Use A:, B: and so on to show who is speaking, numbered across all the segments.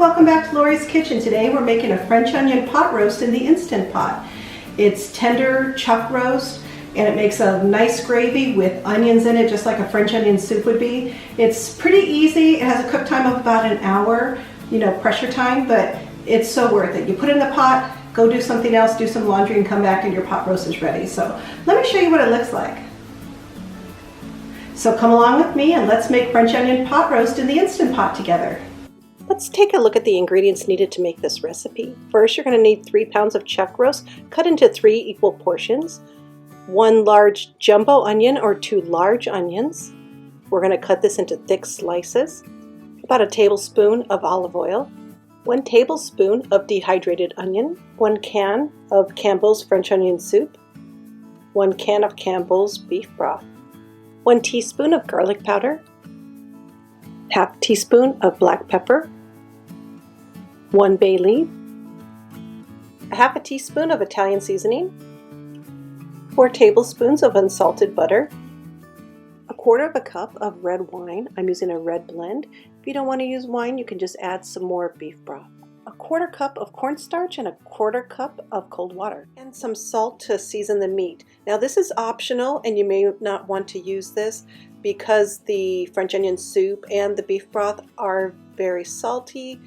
A: welcome back to Lori's Kitchen. Today we're making a French onion pot roast in the Instant Pot. It's tender chuck roast and it makes a nice gravy with onions in it, just like a French onion soup would be. It's pretty easy. It has a cook time of about an hour, pressure time, but it's so worth it. You put it in the pot, go do something else, do some laundry, and come back and your pot roast is ready. So let me show you what it looks like. So come along with me and let's make French onion pot roast in the Instant Pot together. Let's take a look at the ingredients needed to make this recipe. First, you're going to need 3 pounds of chuck roast cut into 3 equal portions, 1 large jumbo onion or 2 large onions. We're going to cut this into thick slices, about a tablespoon of olive oil, 1 tablespoon of dehydrated onion, 1 can of Campbell's French onion soup, 1 can of Campbell's beef broth, 1 teaspoon of garlic powder, half teaspoon of black pepper, 1 bay leaf, a half a teaspoon of Italian seasoning, 4 tablespoons of unsalted butter, a quarter of a cup of red wine. I'm using a red blend. If you don't want to use wine, you can just add some more beef broth. A quarter cup of cornstarch and a quarter cup of cold water, and some salt to season the meat. Now this is optional and you may not want to use this because the French onion soup and the beef broth are very salty.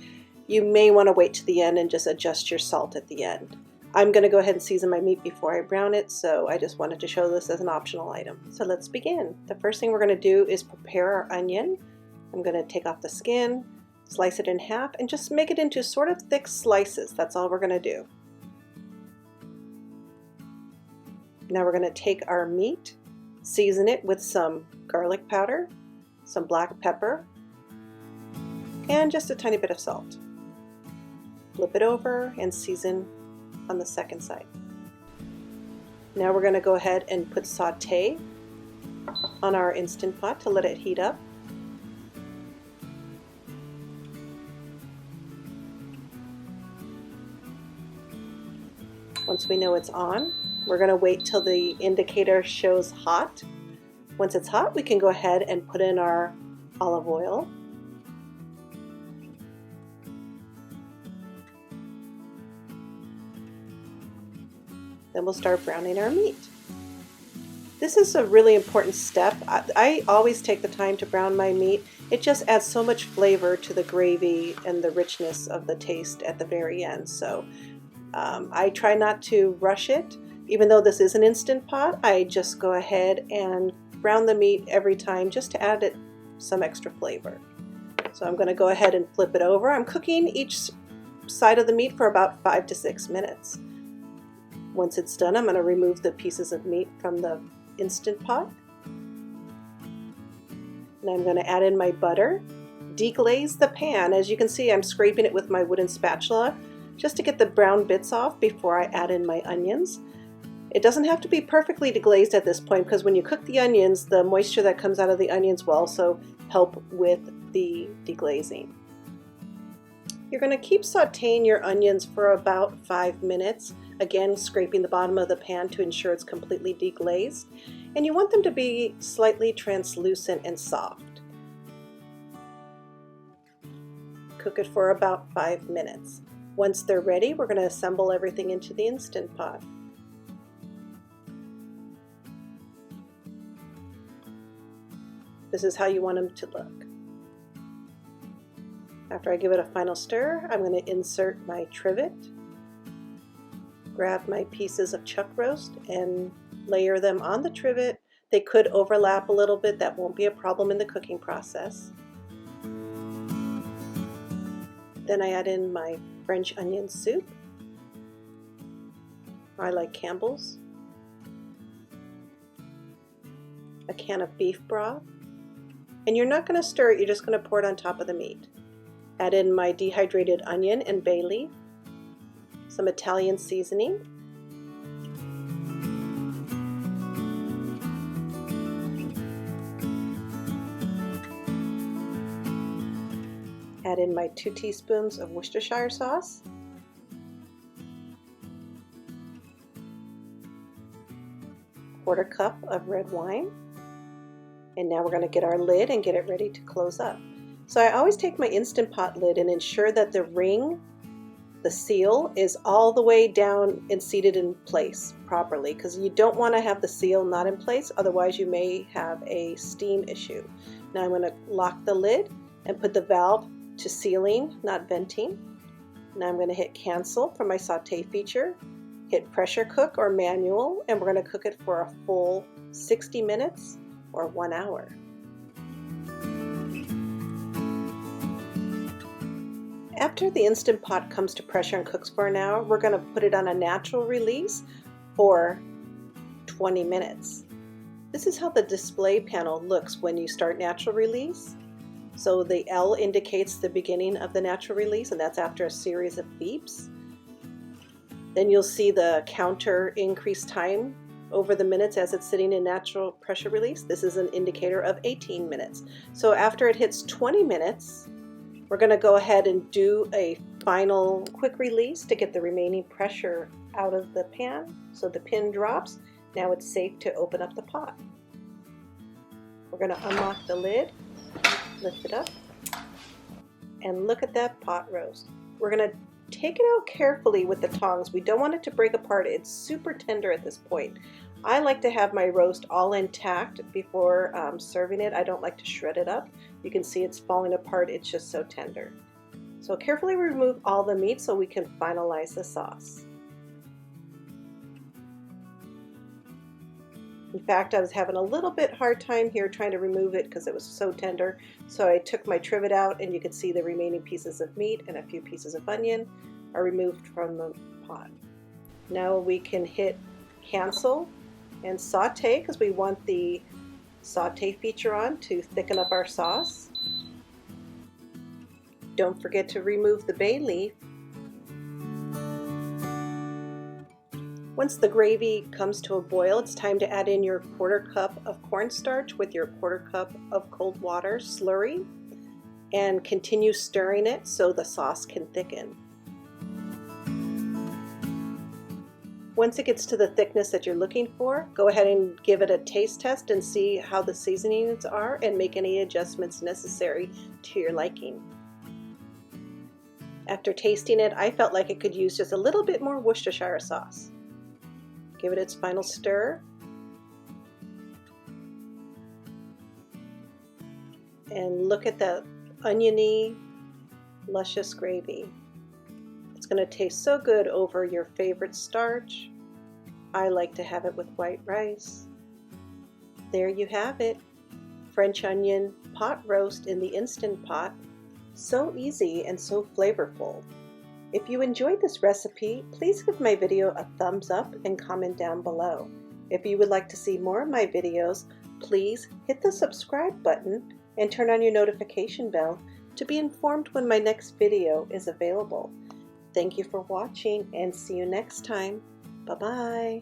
A: You may want to wait to the end and just adjust your salt at the end. I'm going to go ahead and season my meat before I brown it, so I just wanted to show this as an optional item. So let's begin. The first thing we're going to do is prepare our onion. I'm going to take off the skin, slice it in half, and just make it into sort of thick slices. That's all we're going to do. Now we're going to take our meat, season it with some garlic powder, some black pepper, and just a tiny bit of salt. Flip it over and season on the second side. Now we're going to go ahead and put sauté on our Instant Pot to let it heat up. Once we know it's on, we're going to wait till the indicator shows hot. Once it's hot, we can go ahead and put in our olive oil. Then we'll start browning our meat. This is a really important step. I always take the time to brown my meat. It just adds so much flavor to the gravy and the richness of the taste at the very end. So I try not to rush it. Even though this is an Instant Pot, I just go ahead and brown the meat every time just to add it some extra flavor. So I'm going to go ahead and flip it over. I'm cooking each side of the meat for about 5 to 6 minutes. Once it's done, I'm going to remove the pieces of meat from the Instant Pot. And I'm going to add in my butter. Deglaze the pan. As you can see, I'm scraping it with my wooden spatula just to get the brown bits off before I add in my onions. It doesn't have to be perfectly deglazed at this point because when you cook the onions, the moisture that comes out of the onions will also help with the deglazing. You're going to keep sauteing your onions for about 5 minutes, again scraping the bottom of the pan to ensure it's completely deglazed, and you want them to be slightly translucent and soft. Cook it for about 5 minutes. Once they're ready, we're going to assemble everything into the Instant Pot. This is how you want them to look. After I give it a final stir, I'm going to insert my trivet, grab my pieces of chuck roast and layer them on the trivet. They could overlap a little bit. That won't be a problem in the cooking process. Then I add in my French onion soup. I like Campbell's. A can of beef broth. And you're not going to stir it, you're just going to pour it on top of the meat. Add in my dehydrated onion and bay leaf, some Italian seasoning, add in my 2 teaspoons of Worcestershire sauce, quarter cup of red wine, and now we're going to get our lid and get it ready to close up. So I always take my Instant Pot lid and ensure that the ring, the seal, is all the way down and seated in place properly, because you don't want to have the seal not in place, otherwise you may have a steam issue. Now I'm going to lock the lid and put the valve to sealing, not venting. Now I'm going to hit cancel for my saute feature, hit pressure cook or manual, and we're going to cook it for a full 60 minutes or 1 hour. After the Instant Pot comes to pressure and cooks for an hour, we're going to put it on a natural release for 20 minutes. This is how the display panel looks when you start natural release. So the L indicates the beginning of the natural release, and that's after a series of beeps. Then you'll see the counter increase time over the minutes as it's sitting in natural pressure release. This is an indicator of 18 minutes. So after it hits 20 minutes, we're going to go ahead and do a final quick release to get the remaining pressure out of the pan. So the pin drops. Now it's safe to open up the pot. We're going to unlock the lid, lift it up, and look at that pot roast. We're going to take it out carefully with the tongs. We don't want it to break apart. It's super tender at this point. I like to have my roast all intact before serving it. I don't like to shred it up. You can see it's falling apart. It's just so tender. So carefully remove all the meat so we can finalize the sauce. In fact, I was having a little bit hard time here trying to remove it because it was so tender. So I took my trivet out, and you can see the remaining pieces of meat and a few pieces of onion are removed from the pot. Now we can hit cancel and saute, because we want the saute feature on to thicken up our sauce. Don't forget to remove the bay leaf. Once the gravy comes to a boil, it's time to add in your 1/4 cup of cornstarch with your 1/4 cup of cold water slurry, and continue stirring it so the sauce can thicken. Once it gets to the thickness that you're looking for, go ahead and give it a taste test and see how the seasonings are and make any adjustments necessary to your liking. After tasting it, I felt like it could use just a little bit more Worcestershire sauce. Give it its final stir. And look at the oniony, luscious gravy. It's going to taste so good over your favorite starch. I like to have it with white rice. There you have it. French onion pot roast in the Instant Pot. So easy and so flavorful. If you enjoyed this recipe, please give my video a thumbs up and comment down below. If you would like to see more of my videos, please hit the subscribe button and turn on your notification bell to be informed when my next video is available. Thank you for watching, and see you next time. Bye-bye.